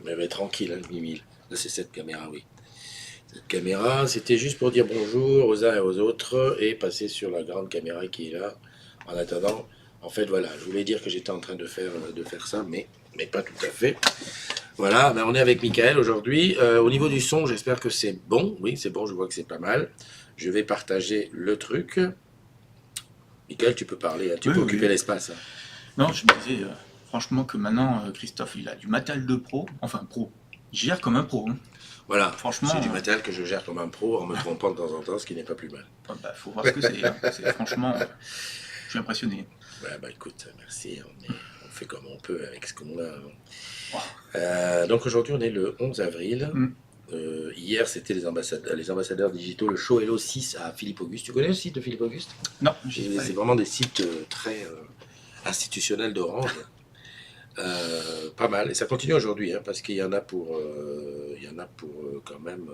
mais tranquille, hein, 8000. Là, c'est cette caméra, oui. Cette caméra, c'était juste pour dire bonjour aux uns et aux autres et passer sur la grande caméra qui est là. En attendant, en fait, voilà, je voulais dire que j'étais en train de faire ça, mais pas tout à fait. Voilà, ben on est avec Michael aujourd'hui. Au niveau du son, j'espère que c'est bon. Oui, c'est bon, je vois que c'est pas mal. Je vais partager le truc. Michael, tu peux parler, hein, tu Oui, peux oui, occuper oui. l'espace, hein. Non, je me disais, franchement, que maintenant, Christophe, il a du matériel de pro, enfin pro. Il gère comme un pro, hein. Voilà, j'ai Franchement, du matériel que je gère comme un pro en me trompant de temps en temps, ce qui n'est pas plus mal. bah, faut voir ce que c'est, hein. C'est franchement, je suis impressionné. Ouais, bah écoute, merci, on fait comme on peut avec ce qu'on a, hein. Oh. Donc aujourd'hui, on est le 11 avril. Mm. Hier, c'était les ambassadeurs digitaux, le show Hello 6 à Philippe Auguste. Tu connais le site de Philippe Auguste? Non, j'y ai pas C'est allé. vraiment des sites très institutionnels d'Orange. Pas mal. Et ça continue aujourd'hui, hein, parce qu'il y en a pour quand même,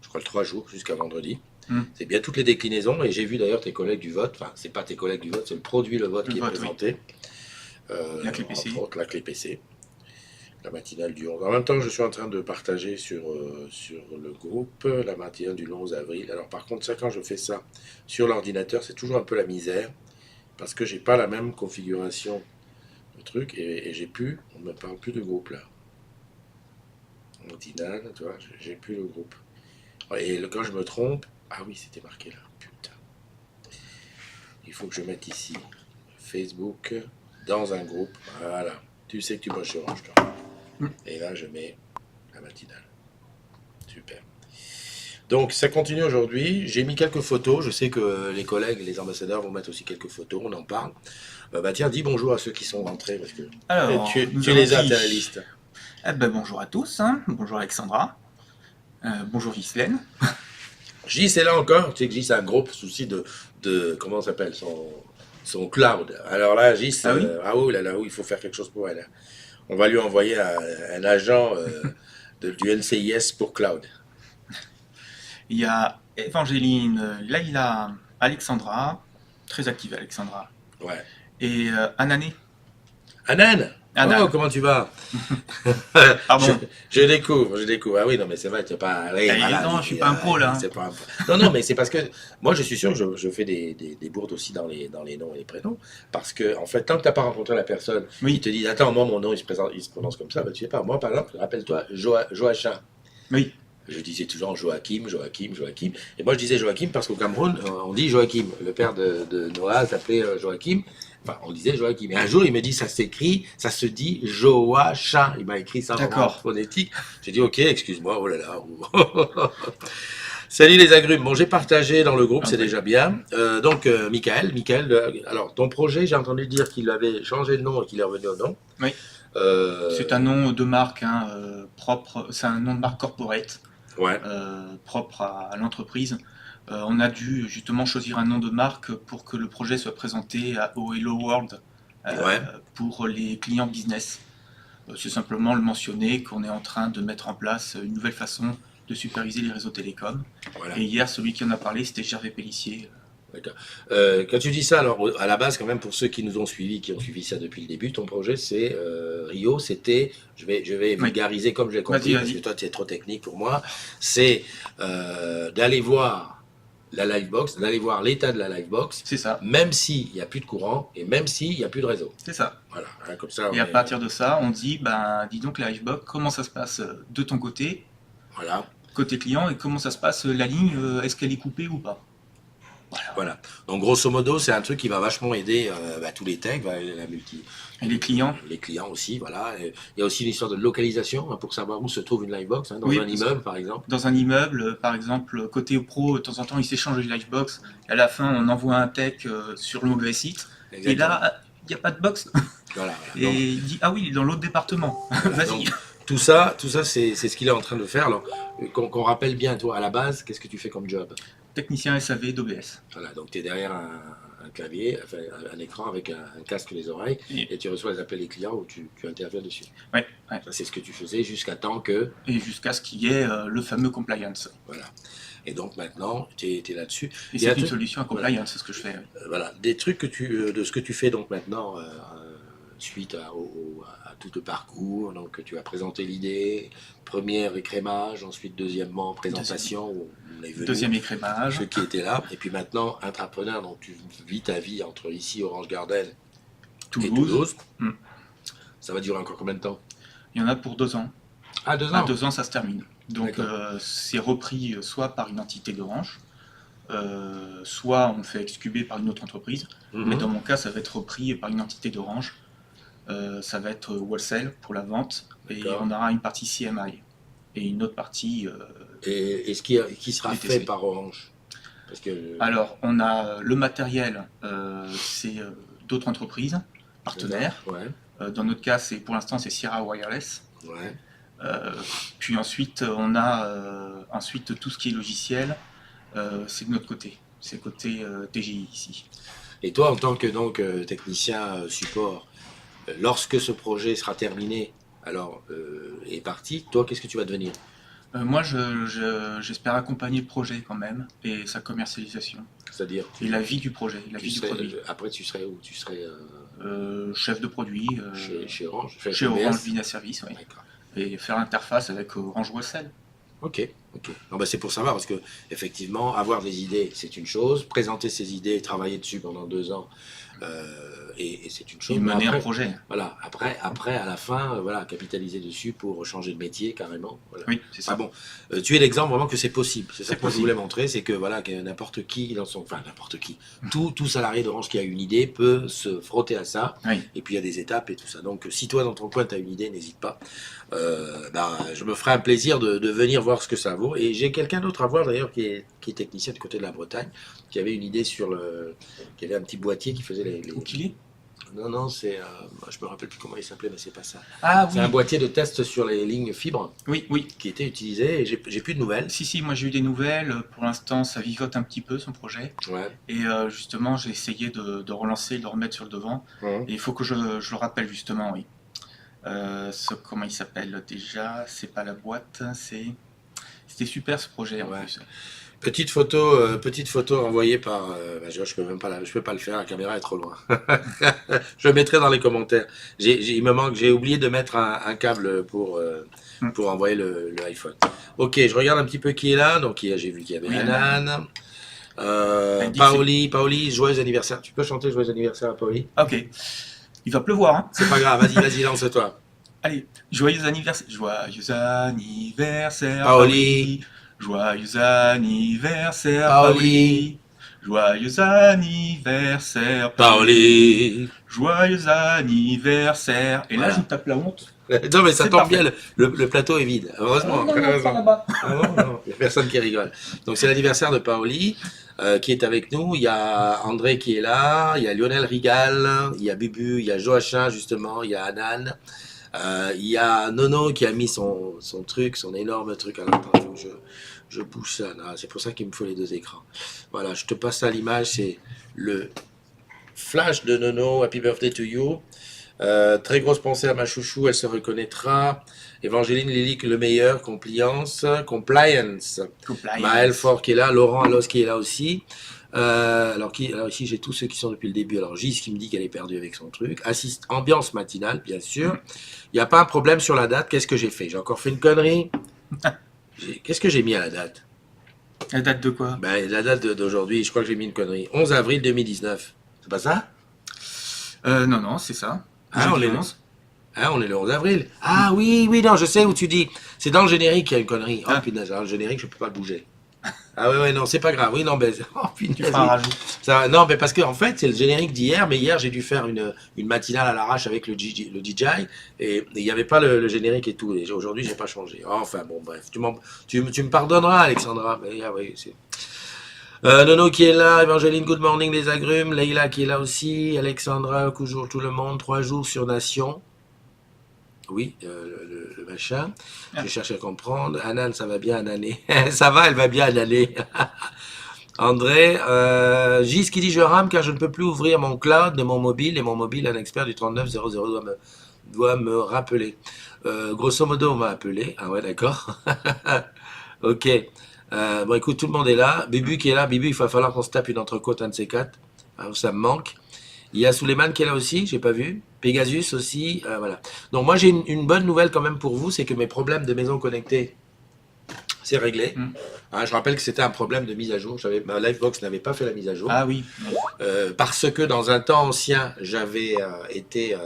je crois, le 3 jours jusqu'à vendredi. Mm. C'est bien toutes les déclinaisons. Et j'ai vu d'ailleurs tes collègues du vote. Enfin, c'est pas tes collègues du vote, c'est le produit, le vote Le qui est vote, oui. présenté. La clé PC. Entre autres, la clé PC. La matinale du 11. En même temps, je suis en train de partager sur le groupe la matinale du 11 avril. Alors par contre, ça, quand je fais ça sur l'ordinateur, c'est toujours un peu la misère parce que j'ai pas la même configuration de truc et on me parle plus de groupe là. Matinale, tu vois, j'ai plus le groupe. Et quand je me trompe, ah oui, c'était marqué là. Putain. Il faut que je mette ici Facebook dans un groupe. Voilà. Tu sais que tu bosses sur Orange, toi. Et là, je mets la matinale. Super. Donc, ça continue aujourd'hui. J'ai mis quelques photos. Je sais que les collègues, les ambassadeurs vont mettre aussi quelques photos. On en parle. Bah tiens, dis bonjour à ceux qui sont rentrés. Parce que Alors, tu nous avons les as, qui? t'es à la liste. Eh ben, bonjour à tous, hein. Bonjour Alexandra. Bonjour Ghislaine. Gis est là encore. Tu sais que Gis a un gros souci de comment ça s'appelle son cloud. Alors là, Gis, Ah oui? oh là là, il faut faire quelque chose pour elle. On va lui envoyer un agent du NCIS pour cloud. Il y a Évangéline, Laïla, Alexandra, très active Alexandra, Ouais. et Anané. Anan! Anan. Oh, comment tu vas? Pardon. Je découvre. Ah oui, non, mais c'est vrai, tu n'es pas. Oui, voilà, Non, je suis pas un pro là, hein. c'est pas un pro. Non, non, mais c'est parce que moi, je suis sûr que je fais des bourdes aussi dans les noms et les prénoms. Parce que, en fait, tant que tu n'as pas rencontré la personne Oui. qui te dit, attends, moi, mon nom, il se prononce comme ça, bah, tu sais pas. Moi, par exemple, rappelle-toi, Joachim. Oui. Je disais toujours Joachim. Et moi, je disais Joachim parce qu'au Cameroun, on dit Joachim. Le père de Noah s'appelait Joachim. Enfin, on disait Joachim. Et un jour, il me dit, ça se dit Joachim. Il m'a écrit ça en phonétique. J'ai dit, ok, excuse-moi, oh là là. Salut les agrumes. Bon, j'ai partagé dans le groupe, c'est déjà bien. Donc, Michael, alors, ton projet, j'ai entendu dire qu'il avait changé de nom et qu'il est revenu au nom. Oui. C'est un nom de marque, hein, propre. C'est un nom de marque corporate. Ouais. Propre à l'entreprise. On a dû justement choisir un nom de marque pour que le projet soit présenté au Hello World Ouais. pour les clients business. C'est simplement le mentionner qu'on est en train de mettre en place une nouvelle façon de superviser les réseaux télécoms. Voilà. Et hier, celui qui en a parlé, c'était Gervais Pellissier. D'accord. Quand tu dis ça, alors à la base, quand même, pour ceux qui nous ont suivis, qui ont suivi ça depuis le début, ton projet, c'est Rio, c'était, je vais vulgariser comme j'ai compris, parce que toi, tu es trop technique pour moi, c'est d'aller voir la Livebox, d'aller voir l'état de la Livebox, c'est ça. Même s'il n'y a plus de courant et même s'il n'y a plus de réseau. C'est ça. Voilà, hein, comme ça. Et à partir de ça, on dit, dis donc la Livebox, comment ça se passe de ton côté, voilà. Côté client, et comment ça se passe la ligne, est-ce qu'elle est coupée ou pas? Voilà. Donc grosso modo, c'est un truc qui va vachement aider tous les techs, la multi. Et les clients. Les clients aussi, voilà. Et il y a aussi une histoire de localisation, hein, pour savoir où se trouve une Livebox, hein, dans un immeuble par exemple. Dans un immeuble, par exemple, côté pro, de temps en temps, ils s'échangent les Livebox. À la fin, on envoie un tech sur le mauvais site. Exactement. Et là, il n'y a pas de box. Voilà. Et donc, il dit, ah oui, il est dans l'autre département. Vas-y. Donc, tout ça c'est ce qu'il est en train de faire. Alors, qu'on rappelle bien, toi, à la base, qu'est-ce que tu fais comme job? Technicien SAV d'OBS. Voilà, donc tu es derrière un clavier, enfin, un écran avec un casque les oreilles, et tu reçois les appels des clients où tu interviens dessus. Ouais. Ça, c'est ce que tu faisais jusqu'à temps que... Et jusqu'à ce qu'il y ait le fameux compliance. Voilà. Et donc maintenant, tu es là-dessus. Et c'est une solution à compliance, c'est ce que je fais. Voilà, des trucs de ce que tu fais donc maintenant, suite à tout le parcours. Donc tu as présenté l'idée, premier écrémage, ensuite deuxièmement présentation, où on est venu, Deuxième écrémage. ceux qui étaient là, et puis maintenant intrapreneur, donc tu vis ta vie entre ici, Orange Garden et Toulouse. Mm. Ça va durer encore combien de temps? Il y en a pour 2 ans. Ah, 2 ans. À 2 ans, ça se termine. Donc c'est repris soit par une entité d'Orange, soit on fait excuber par une autre entreprise. Mais dans mon cas, ça va être repris par une entité d'Orange. Ça va être wholesale pour la vente, et on aura une partie CMI et une autre partie. Et ce qui sera BTC. fait par Orange? Parce que, Alors, on a le matériel, c'est d'autres entreprises partenaires. Ouais, Dans notre cas, pour l'instant, c'est Sierra Wireless. ouais. Puis ensuite, on a tout ce qui est logiciel, c'est de notre côté. C'est côté TGI ici. Et toi, en tant que technicien support, lorsque ce projet sera terminé, alors est parti, toi, qu'est-ce que tu vas devenir? Moi, j'espère accompagner le projet quand même et sa commercialisation. C'est-à-dire Et la vie du projet, la vie du produit. Après, tu serais où? Tu serais Chef de produit chez Orange? chez Orange Business Service, oui. D'accord. Et faire l'interface avec Orange Wholesale. Ok. Non, bah, c'est pour savoir, parce que effectivement, avoir des idées, c'est une chose. Présenter ses idées, travailler dessus pendant 2 ans, et c'est une chose. Et mener après, un projet. Voilà. Après, à la fin, voilà, capitaliser dessus pour changer de métier carrément. Voilà. Oui, c'est ça. Ah bon, tu es l'exemple vraiment que c'est possible. C'est ça que je possible. voulais montrer, c'est que voilà, que n'importe qui n'importe qui, tout salarié d'Orange qui a une idée peut se frotter à ça. Oui. Et puis il y a des étapes et tout ça. Donc si toi dans ton coin tu as une idée, n'hésite pas. Je me ferai un plaisir de venir voir ce que ça vaut. Et j'ai quelqu'un d'autre à voir d'ailleurs qui est technicien du côté de la Bretagne, qui avait une idée qui avait un petit boîtier qui faisait les... Ukili ? Non, c'est... je me rappelle plus comment il s'appelait, mais c'est pas ça. Ah oui. C'est un boîtier de test sur les lignes fibres. Oui. Qui était utilisé et j'ai plus de nouvelles. Si, moi j'ai eu des nouvelles. Pour l'instant, ça vivote un petit peu son projet. Ouais. Et justement, j'ai essayé de relancer, de le remettre sur le devant. Et il faut que je le rappelle justement, oui. Comment il s'appelle déjà? C'est pas la boîte, c'était super ce projet en plus. Petite photo envoyée par. Je peux pas le faire, la caméra est trop loin. Je le mettrai dans les commentaires. Il me manque, j'ai oublié de mettre un câble pour envoyer le iPhone. Ok, je regarde un petit peu qui est là. Donc j'ai vu qu'il y avait Anan. Paoli, joyeux anniversaire. Tu peux chanter joyeux anniversaire à Paoli? Ok. Il va pleuvoir, hein. C'est pas grave, vas-y, lance-toi. Allez, joyeux anniversaire, Paoli. Joyeux anniversaire, Paoli. Joyeux anniversaire, Paoli. Joyeux anniversaire. Et là, je tape la honte. Non, mais ça C'est tombe parfait. bien, le plateau est vide. Heureusement. Non, pas là-bas. Non, il n'y a personne qui rigole. Donc, c'est l'anniversaire de Paoli qui est avec nous. Il y a André qui est là, il y a Lionel Rigal, il y a Bubu, il y a Joachim, justement, il y a Anan. Il y a Nono qui a mis son truc, son énorme truc. Alors, attends, il faut que je bouge ça. C'est pour ça qu'il me faut les 2 écrans. Voilà, je te passe à l'image. C'est le flash de Nono. Happy birthday to you. Très grosse pensée à ma chouchou, elle se reconnaîtra. Évangéline Lilique, le meilleur. Compliance. Maël Fort qui est là. Laurent Allos qui est là aussi. Alors ici j'ai tous ceux qui sont depuis le début. Alors Gis qui me dit qu'elle est perdue avec son truc. Ambiance matinale, bien sûr. Il n'y a pas un problème sur la date. Qu'est-ce que j'ai fait? J'ai encore fait une connerie. Qu'est-ce que j'ai mis à la date? La date de quoi? La date d'aujourd'hui, je crois que j'ai mis une connerie. 11 avril 2019. C'est pas ça? Non, c'est ça. On est le 11. On est le 11 avril. Ah oui, non, je sais où tu dis. C'est dans le générique qu'il y a une connerie. Oh punaise, alors le générique, je peux pas le bouger. Ah ouais, non, c'est pas grave. Oui, non, tu feras un rajout. Non, mais parce que en fait, c'est le générique d'hier, mais hier, j'ai dû faire une matinale à l'arrache avec le DJ, et il n'y avait pas le générique et tout. Et aujourd'hui, j'ai pas changé. Enfin, bon, bref. Tu me pardonneras, Alexandra. Mais oui, c'est... Nono qui est là, Évangéline, good morning, les agrumes, Leïla qui est là aussi, Alexandra, toujours tout le monde, 3 jours sur Nation. Oui, le machin. Je cherche à comprendre. Anan, ça va bien, Anané. Ça va, elle va bien, Anané. André, Gis qui dit je rame car je ne peux plus ouvrir mon cloud de mon mobile et mon mobile, un expert du 3900 doit me rappeler. Grosso modo, on m'a appelé. Ah ouais, d'accord. Ok. Bon, écoute, tout le monde est là. Bibu qui est là. Bibu, il va falloir qu'on se tape une entrecôte, un de ces 4. Alors, ça me manque. Il y a Suleiman qui est là aussi, j'ai pas vu. Pegasus aussi, voilà. Donc moi j'ai une bonne nouvelle quand même pour vous, c'est que mes problèmes de maison connectée, c'est réglé. Mm. Hein, je rappelle que c'était un problème de mise à jour. Ma Livebox n'avait pas fait la mise à jour. Ah oui. Parce que dans un temps ancien, j'avais été...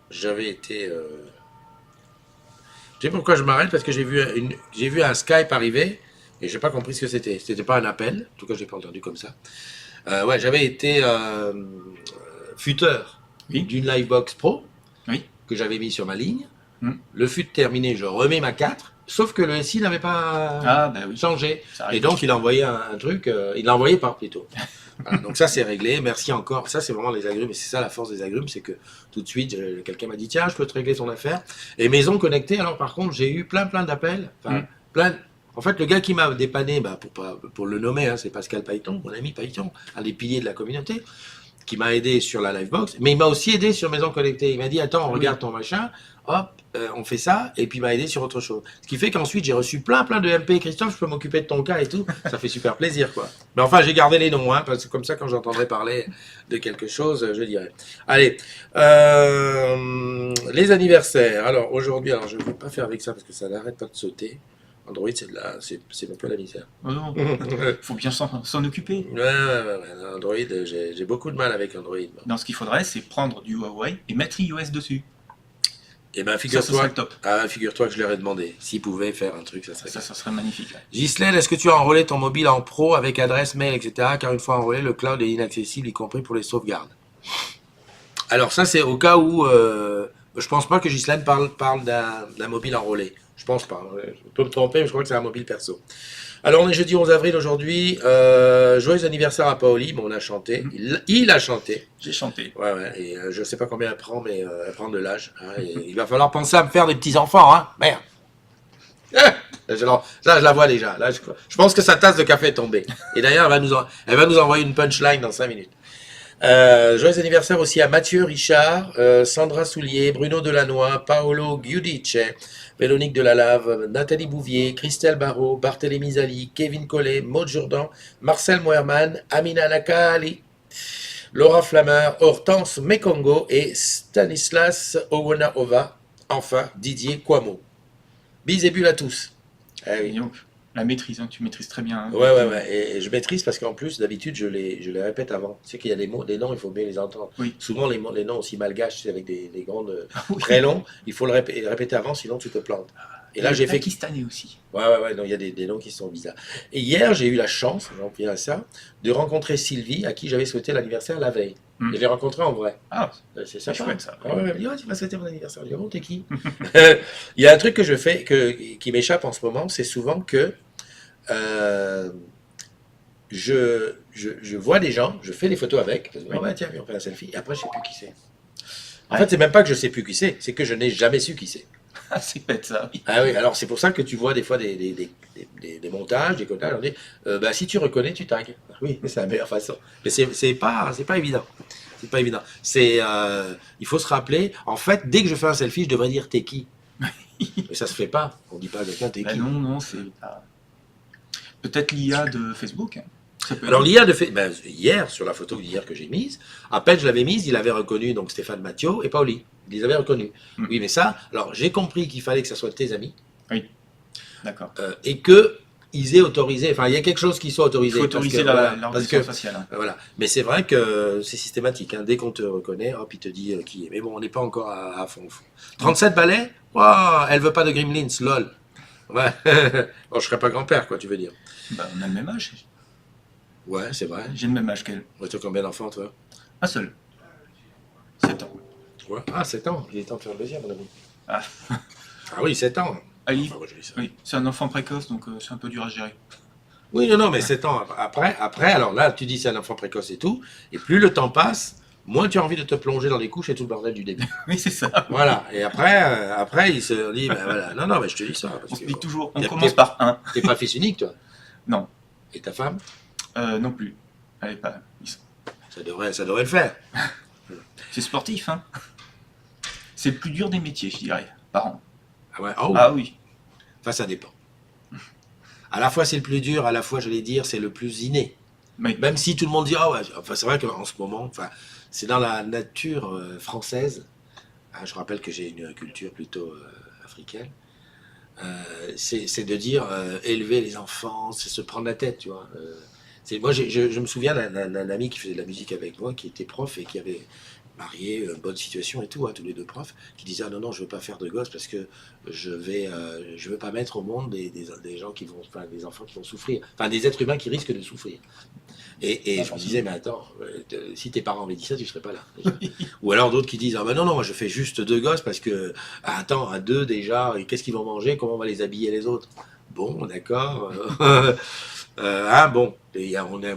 je sais pourquoi je m'arrête, parce que j'ai vu un Skype arriver et j'ai pas compris ce que c'était. C'était pas un appel, en tout cas j'ai pas entendu comme ça. Ouais, j'avais été futeur Oui. d'une Livebox Pro Oui. que j'avais mis sur ma ligne. Mm. Le fut terminé, je remets ma 4, sauf que le SI n'avait pas changé. Et donc il a envoyé un truc, il l'a envoyé pas plutôt. Voilà, donc ça c'est réglé, merci encore. Ça c'est vraiment les agrumes, et c'est ça la force des agrumes, c'est que tout de suite quelqu'un m'a dit tiens je peux te régler ton affaire. Et maison connectée, alors par contre j'ai eu plein d'appels, En fait, le gars qui m'a dépanné, pour le nommer, hein, c'est Pascal Pailleton, mon ami Pailleton, un des piliers de la communauté, qui m'a aidé sur la Livebox, mais il m'a aussi aidé sur Maison Connectée. Il m'a dit, attends, regarde ton machin, hop, on fait ça, et puis il m'a aidé sur autre chose. Ce qui fait qu'ensuite, j'ai reçu plein de MP. Christophe, je peux m'occuper de ton cas et tout. Ça fait super plaisir, quoi. Mais enfin, j'ai gardé les noms, hein, parce que comme ça, quand j'entendrai parler de quelque chose, je dirai. Allez, les anniversaires. Alors, aujourd'hui, je ne vais pas faire avec ça, parce que ça n'arrête pas de sauter. Android, c'est un peu la misère. Oh non, faut bien s'en occuper. Ouais. Android, j'ai beaucoup de mal avec Android. Non, ce qu'il faudrait, c'est prendre du Huawei et mettre iOS dessus. Et ben figure-toi que je leur ai demandé s'ils pouvaient faire un truc, ça serait magnifique. Ouais. Ghislaine, est-ce que tu as enrôlé ton mobile en pro avec adresse mail, etc. Car une fois enrôlé, le cloud est inaccessible, y compris pour les sauvegardes. Alors ça, c'est au cas où je pense pas que Ghislaine parle d'un mobile enrôlé. Je pense pas. Je peux me tromper, mais je crois que c'est un mobile perso. Alors, on est jeudi 11 avril aujourd'hui. Joyeux anniversaire à Paoli. Bon, on a chanté. Il a chanté. J'ai chanté. Ouais. Et je sais pas combien elle prend, mais elle prend de l'âge. Hein, il va falloir penser à me faire des petits-enfants. Hein. Merde. Je la vois déjà. Là, je pense que sa tasse de café est tombée. Et d'ailleurs, elle va nous envoyer une punchline dans 5 minutes. Joyeux anniversaire aussi à Mathieu Richard, Sandra Soulier, Bruno Delannoy, Paolo Giudice, Véronique Delalave, Nathalie Bouvier, Christelle Barrault, Barthélémy Zali, Kevin Collet, Maud Jourdan, Marcel Moerman, Amina Nakali, Laura Flammer, Hortense Mekongo et Stanislas Owonaova, enfin Didier Kwamo. Bis et bulles à tous. Oui. Donc, la maîtrise, hein, tu maîtrises très bien. Hein, ouais. Et je maîtrise parce qu'en plus, d'habitude, je les répète avant. Tu sais qu'il y a des mots, des noms, il faut bien les entendre. Oui. Souvent, les noms aussi malgaches, avec des grandes, très longs, il faut le répéter avant, sinon tu te plantes. Et là, j'ai fait. Pakistanais aussi. Ouais, donc il y a des noms qui sont bizarres. Et hier, j'ai eu la chance, j'en reviens à ça, de rencontrer Sylvie, à qui j'avais souhaité l'anniversaire la veille. Et je l'ai rencontrée en vrai. Ah, c'est ça. Chouette, ça. Elle me dit, tu vas souhaiter mon anniversaire. Je dis, t'es qui? Il y a un truc que je fais, qui m'échappe en ce moment, c'est souvent que je vois des gens, je fais des photos avec, tiens, on fait un selfie, et après je sais plus qui c'est. En fait, c'est même pas que je sais plus qui c'est que je n'ai jamais su qui c'est. Ah, c'est bête ça, oui. Ah oui, alors c'est pour ça que tu vois des fois des montages, des cotages, on dit, si tu reconnais, tu tags. Oui, c'est la meilleure façon. Mais c'est pas évident. C'est pas évident. Il faut se rappeler, en fait, dès que je fais un selfie, je devrais dire t'es qui. Mais ça se fait pas. On dit pas à quelqu'un t'es qui. Non, c'est pas... Peut-être l'IA de Facebook. Alors l'IA de Facebook, hier, sur la photo d'hier que j'ai mise, à peine je l'avais mise, il avait reconnu donc Stéphane Mathieu et Paoli. Il les avait reconnus. Oui, mais ça, alors j'ai compris qu'il fallait que ça soit tes amis. Oui, d'accord. Et qu'ils aient autorisé, enfin il y a quelque chose qui soit autorisé. Il faut autoriser l'organisation faciale. Hein. Voilà. Mais c'est vrai que c'est systématique. Hein. Dès qu'on te reconnaît, hop, il te dit qui est. Mais bon, on n'est pas encore à fond. 37 balais, elle veut pas de Gremlins, lol. Ouais. Bon, je serais pas grand-père, quoi, tu veux dire. On a le même âge. Ouais, c'est vrai. J'ai le même âge qu'elle. Ouais, tu as combien d'enfants, toi? Un seul. 7 ans. Ouais. Ah, 7 ans. Il est temps de faire le deuxième, mon ami. Ah oui, 7 ans. Ali, oui, c'est un enfant précoce, donc c'est un peu dur à gérer. Oui, non, mais 7 ans. Après, alors là, tu dis c'est un enfant précoce et tout, et plus le temps passe, moins tu as envie de te plonger dans les couches et tout le bordel du début. Oui, c'est ça. Voilà. Et après il se dit, voilà. Non, mais je te dis ça. On se dit toujours, on commence par 1. T'es pas fils unique, toi? Non. Et ta femme? Non plus. Elle est pas... Ça devrait le faire. C'est sportif, hein. C'est le plus dur des métiers, je dirais, par an. Ah ouais? Ah oui. Enfin, ça dépend. À la fois, c'est le plus dur, à la fois, j'allais dire, c'est le plus inné. Mais Même si tout le monde dit, ah ouais, enfin, c'est vrai qu'en ce moment, enfin, c'est dans la nature française. Ah, je rappelle que j'ai une culture plutôt africaine. C'est de dire élever les enfants, c'est se prendre la tête, tu vois. Moi, je me souviens d'un ami qui faisait de la musique avec moi, qui était prof et qui avait marié, bonne situation et tout, hein, tous les deux profs, qui disaient ah non, non, je veux pas faire de gosse parce que je veux pas mettre au monde des gens qui vont, enfin, des enfants qui vont souffrir, enfin, des êtres humains qui risquent de souffrir. Et je me disais, mais attends, si tes parents avaient dit ça, tu serais pas là. Ou alors d'autres qui disent, ah ben non, non, moi je fais juste deux gosses parce que, ah, attends, à deux déjà, qu'est-ce qu'ils vont manger, comment on va les habiller les autres? Bon, d'accord. Ah bon,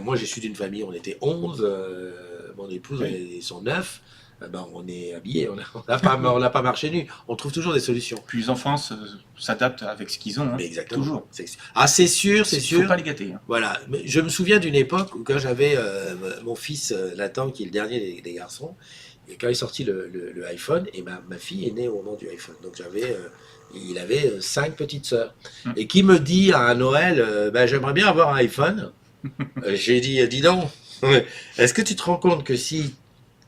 moi j'ai suis d'une famille, on était 11, mon épouse, oui. ils sont 9, ben, on est habillés, on n'a pas marché nu. On trouve toujours des solutions. Puis les enfants s'adaptent avec ce qu'ils ont, hein. Mais exactement. Toujours. Ah, c'est sûr, c'est Il sûr. faut pas les gâter, hein. Voilà, mais je me souviens d'une époque où quand j'avais mon fils Nathan, qui est le dernier des garçons, et quand est sorti le iPhone, et ma fille est née au moment du iPhone, donc il avait 5 petites sœurs, et qui me dit à Noël, ben, j'aimerais bien avoir un iPhone. J'ai dit, dis donc, est-ce que tu te rends compte que si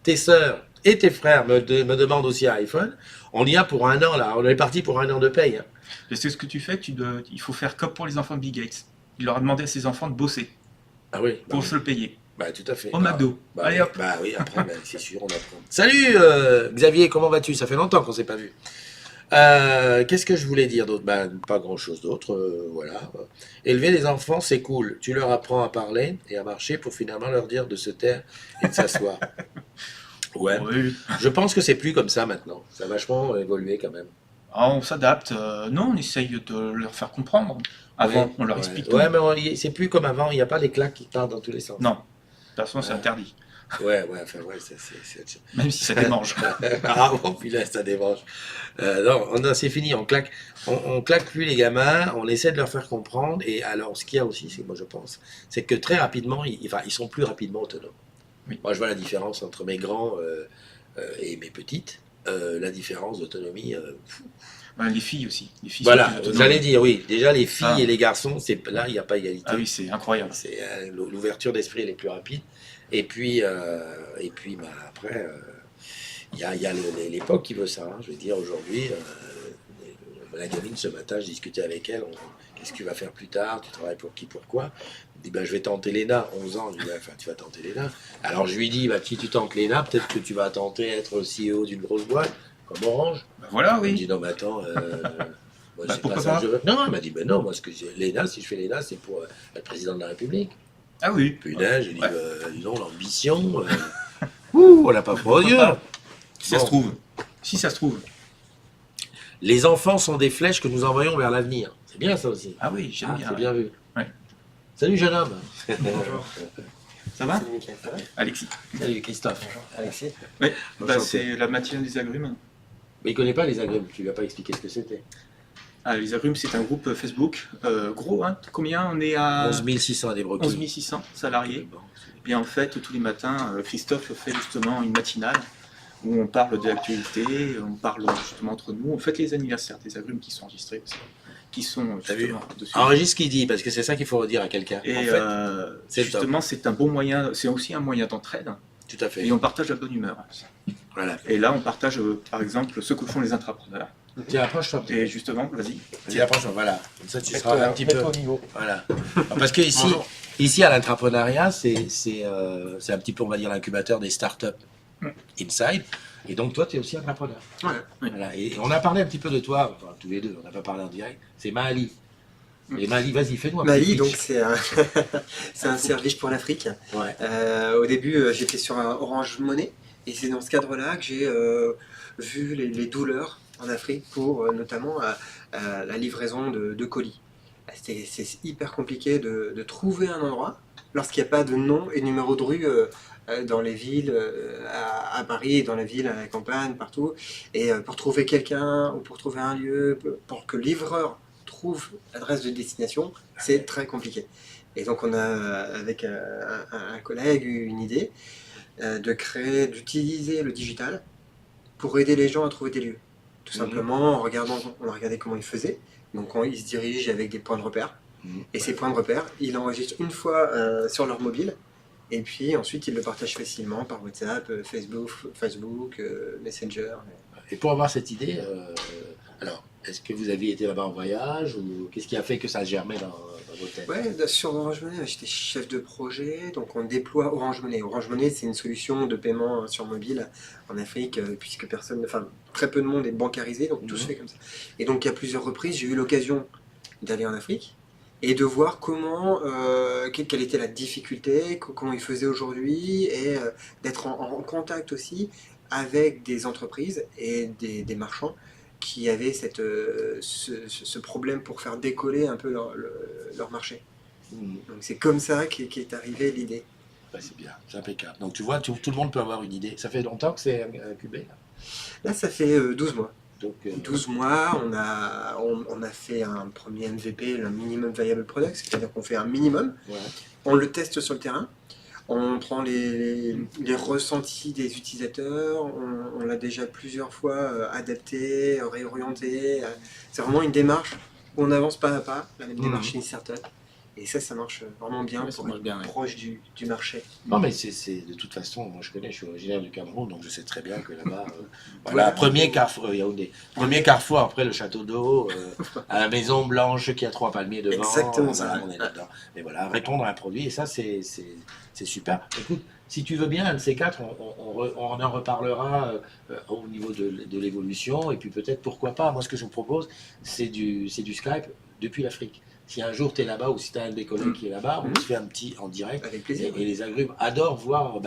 tes sœurs et tes frères me demandent aussi un iPhone, on y a pour un an là, on est parti pour un an de paye. Hein. Et c'est ce que tu fais, il faut faire comme pour les enfants de Bill Gates. Il leur a demandé à ses enfants de bosser Ah oui, pour se le payer. Bah tout à fait. Au McDo. Allez hop. Bah oui, après, bah, c'est sûr, on apprend. Salut Xavier, comment vas-tu? Ça fait longtemps qu'on s'est pas vu. Qu'est-ce que je voulais dire d'autre? Bah, pas grand-chose d'autre, voilà. Élever les enfants, c'est cool. Tu leur apprends à parler et à marcher pour finalement leur dire de se taire et de s'asseoir. Ouais. Oui. Je pense que c'est plus comme ça maintenant. Ça a vachement évolué quand même. Ah, on s'adapte. Non, on essaye de leur faire comprendre. Avant, Ouais, on leur ouais. explique tout. Ouais, mais c'est plus comme avant. Il n'y a pas les claques qui partent dans tous les sens. Non. De toute façon, c'est Ouais. interdit. Ouais, enfin, ouais, Même si ça démange. Ah bon, puis là, ça démange. Non, c'est fini, on claque plus les gamins, on essaie de leur faire comprendre, et alors, ce qu'il y a aussi, moi je pense, c'est que très rapidement, ils sont plus rapidement autonomes. Oui. Moi, je vois la différence entre mes grands et mes petites, la différence d'autonomie. Ouais, les filles aussi. Les filles Voilà, sont plus autonomes. j'allais dire, oui, déjà les filles Ah. et les garçons, là, il n'y a pas égalité. Ah oui, c'est incroyable. C'est l'ouverture d'esprit elle est plus rapide. Et puis bah, après, il y a l'époque qui veut ça. Hein. Je veux dire, aujourd'hui, la gamine, ce matin, je discutais avec elle. Qu'est-ce que tu vas faire plus tard? Tu travailles pour qui, pourquoi? Elle dit, ben, je vais tenter l'ENA, 11 ans. Je dis, enfin, tu vas tenter l'ENA. Alors je lui dis, bah, si tu tentes l'ENA, peut-être que tu vas tenter être CEO d'une grosse boîte, comme Orange. Bah voilà, Elle me oui. dit, non, mais attends, moi, Bah, c'est pourquoi pas ça pas? que je veux. Non, elle m'a dit, ben non, moi, l'ENA, si je fais l'ENA, c'est pour être président de la République. Ah oui. Punaise, j'ai dit, Ouais. dis donc, l'ambition, on n'a pas froid aux yeux. Si ça Bon. se trouve. Si ça se trouve. Les enfants sont des flèches que nous envoyons vers l'avenir. C'est bien ça aussi. Ah oui, j'aime bien. C'est bien vu. Ouais. Salut jeune homme. Bonjour. Ça va? Salut Mickaël, ça va? Alexis. Salut Christophe. Bonjour. Alexis. Oui, bah, Enchanté. c'est la matinale des agrumes. Mais il connaît pas les agrumes, tu lui as pas expliqué ce que c'était. Ah, les agrumes, c'est un groupe Facebook gros, hein. Combien? On est à 11 600 à des broquis. 11 600 salariés. Et en fait, tous les matins, Christophe fait justement une matinale où on parle de l'actualité, on parle justement entre nous. On fête les anniversaires des agrumes qui sont enregistrés aussi, qui sont T'as vu justement dessus. Enregistre ce qu'il dit, parce que c'est ça qu'il faut redire à quelqu'un. Et En fait, c'est justement, c'est un bon moyen, c'est aussi un moyen d'entraide. tout à fait. Et on partage la bonne humeur. Voilà. Et là, on partage, par exemple, ce que font les intrapreneurs. Tiens, approche-toi. Et justement, vas-y. Tiens, approche-toi, voilà. Comme ça, tu seras un petit peu. Mets-toi au niveau. Voilà. Parce que ici à l'entrepreneuriat, c'est un petit peu, on va dire, l'incubateur des startups inside. Et donc, toi, tu es aussi entrepreneur. Ouais. Voilà. Et on a parlé un petit peu de toi, enfin, tous les deux, on n'a pas parlé en direct. C'est Maali. Et Maali, vas-y, fais-nous un petit Mali, pitch. donc c'est un service pour l'Afrique. Ouais. Au début, j'étais sur un Orange Money et c'est dans ce cadre-là que j'ai vu les douleurs en Afrique pour notamment la livraison de colis. C'est hyper compliqué de trouver un endroit lorsqu'il n'y a pas de nom et numéro de rue dans les villes, à Paris, dans la ville, à la campagne, partout. Et pour trouver quelqu'un ou pour trouver un lieu, pour que le livreur trouve l'adresse de destination, c'est très compliqué. Et donc on a, avec un collègue, eu une idée d'utiliser le digital pour aider les gens à trouver des lieux. Tout simplement, on a regardé comment ils faisaient. Donc ils se dirigent avec des points de repère. Et ces points de repère, ils l'enregistrent une fois sur leur mobile. Et puis ensuite, ils le partagent facilement par WhatsApp, Facebook, Messenger. Et pour avoir cette idée, alors, est-ce que vous aviez été là-bas en voyage ou qu'est-ce qui a fait que ça germait dans vos têtes? Ouais, sur Orange Money, j'étais chef de projet, donc on déploie Orange Money. Orange Money, c'est une solution de paiement sur mobile en Afrique, puisque très peu de monde est bancarisé, donc tout se fait comme ça. Et donc à plusieurs reprises, j'ai eu l'occasion d'aller en Afrique et de voir quelle était la difficulté, comment ils faisaient aujourd'hui, et d'être en contact aussi avec des entreprises et des marchands qui avaient ce problème pour faire décoller un peu leur marché. Donc c'est comme ça qu'est arrivée l'idée. Ouais, c'est bien, c'est impeccable. Donc tu vois, tout le monde peut avoir une idée. Ça fait longtemps que c'est incubé là? Là, ça fait 12 mois. Donc, 12 mois, on a fait un premier MVP, le Minimum Viable Product, c'est-à-dire qu'on fait un minimum, on le teste sur le terrain, on prend les ressentis des utilisateurs, on l'a déjà plusieurs fois adapté, réorienté. C'est vraiment une démarche où on avance pas à pas, la même démarche d'une startup. Et ça marche vraiment bien pour être proche du marché. Non, mais c'est de toute façon, moi je connais, je suis originaire du Cameroun, donc je sais très bien que là-bas, voilà, premier carrefour, Yaoundé, premier carrefour après le château d'eau, à la Maison Blanche qui a 3 palmiers devant. Exactement voilà, ça. on est là-dedans. Mais voilà, répondre à un produit, et ça c'est super. Écoute, si tu veux bien, un de ces quatre, on en reparlera au niveau de l'évolution, et puis peut-être pourquoi pas. Moi ce que je vous propose, c'est du Skype depuis l'Afrique. Si un jour tu es là-bas ou si tu as un des collègues qui est là-bas, on se fait un petit en direct. Avec plaisir. Et les agrumes adorent voir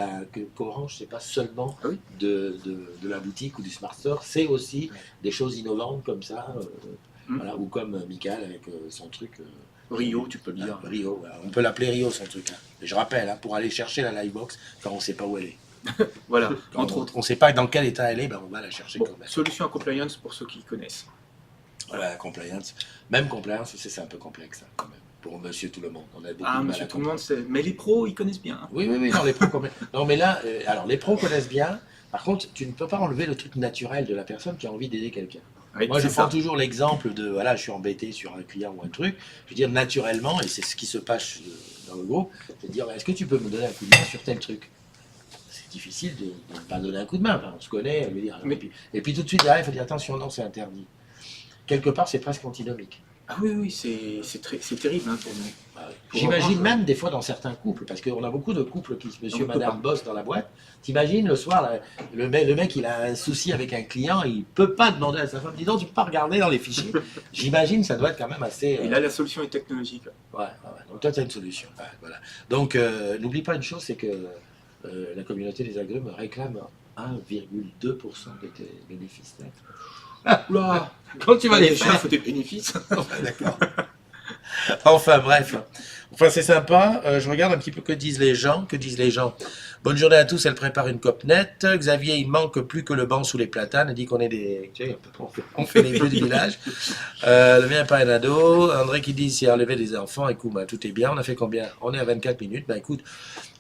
qu'Orange, c'est pas seulement de la boutique ou du smart store, c'est aussi des choses innovantes comme ça, voilà, ou comme Michael avec son truc. Rio, tu peux le dire. Rio, voilà. On peut l'appeler Rio son truc. Hein. Et je rappelle, pour aller chercher la Livebox quand on ne sait pas où elle est. Voilà, Quand entre autres. On ne sait pas dans quel état elle est, on va la chercher quand même. Solution à compliance pour ceux qui connaissent. Voilà, compliance. Même compliance, c'est un peu complexe, hein, quand même. Pour monsieur tout le monde. On a beaucoup de mal monsieur à tout le monde, mais les pros, ils connaissent bien. Hein. Oui, non, les pros, non, mais là, alors, les pros connaissent bien. Par contre, tu ne peux pas enlever le truc naturel de la personne qui a envie d'aider quelqu'un. Oui, moi, je prends toujours l'exemple de, voilà, je suis embêté sur un client ou un truc. Je veux dire, naturellement, et c'est ce qui se passe dans le groupe, c'est de dire, est-ce que tu peux me donner un coup de main sur tel truc? C'est difficile de ne pas donner un coup de main. Enfin, on se connaît, je veux dire. Et puis tout de suite, derrière, il faut dire, attention, non, c'est interdit. Quelque part, c'est presque antinomique. Ah oui, c'est terrible hein, pour nous. J'imagine même des fois dans certains couples, parce qu'on a beaucoup de couples qui, monsieur, madame, bossent dans la boîte. T'imagines le soir, là, le mec, il a un souci avec un client, il peut pas demander à sa femme, dis donc, tu peux pas regarder dans les fichiers. J'imagine, ça doit être quand même assez. Et là, la solution est technologique. Ouais. Donc toi, tu as une solution. Ouais, voilà. Donc, n'oublie pas une chose, c'est que la communauté des agrumes réclame 1,2% de tes bénéfices nets. Oula, quand tu vas les faire, il faut des bénéfices. D'accord. Enfin bref, c'est sympa. Je regarde un petit peu que disent les gens. Bonne journée à tous. Elle prépare une COP nette. Xavier, il manque plus que le banc sous les platanes. Il dit qu'on est des, on fait les vieux du village. Le mien pas un ado. André qui dit c'est enlever des enfants. Écoute, tout est bien. On a fait combien? On est à 24 minutes. Écoute,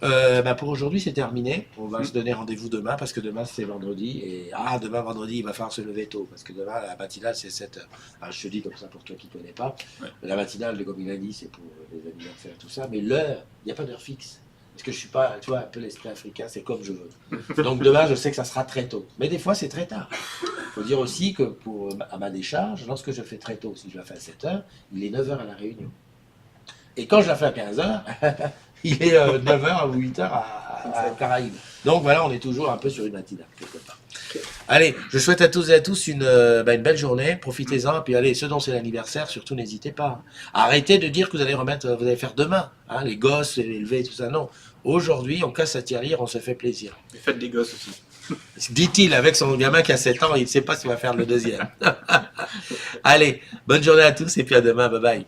pour aujourd'hui c'est terminé. On va se donner rendez-vous demain parce que demain c'est vendredi et demain vendredi il va falloir se lever tôt parce que demain la matinale c'est 7h. Je te dis comme ça pour toi qui ne connais pas. La matinale, comme il a dit, c'est pour les anniversaires tout ça. Mais l'heure, il n'y a pas d'heure fixe. Parce que je suis pas, tu vois, un peu l'esprit africain, c'est comme je veux. Donc demain, je sais que ça sera très tôt. Mais des fois, c'est très tard. Il faut dire aussi que à ma décharge, lorsque je fais très tôt, si je la fais à 7h, il est 9h à la réunion. Et quand je la fais à 15h, il est 9h ou 8h à Caraïbes. Donc voilà, on est toujours un peu sur une matinale, quelque part. Allez, je souhaite à tous et à tous une belle journée, profitez-en, et puis allez, ceux dont c'est l'anniversaire, surtout n'hésitez pas. Arrêtez de dire que vous allez faire demain, hein, les gosses, les lever, tout ça, non. Aujourd'hui, on casse sa tirelire, on se fait plaisir. Et faites des gosses aussi. Dit-il avec son gamin qui a 7 ans, il ne sait pas s'il va faire le deuxième. Allez, bonne journée à tous, et puis à demain, bye bye.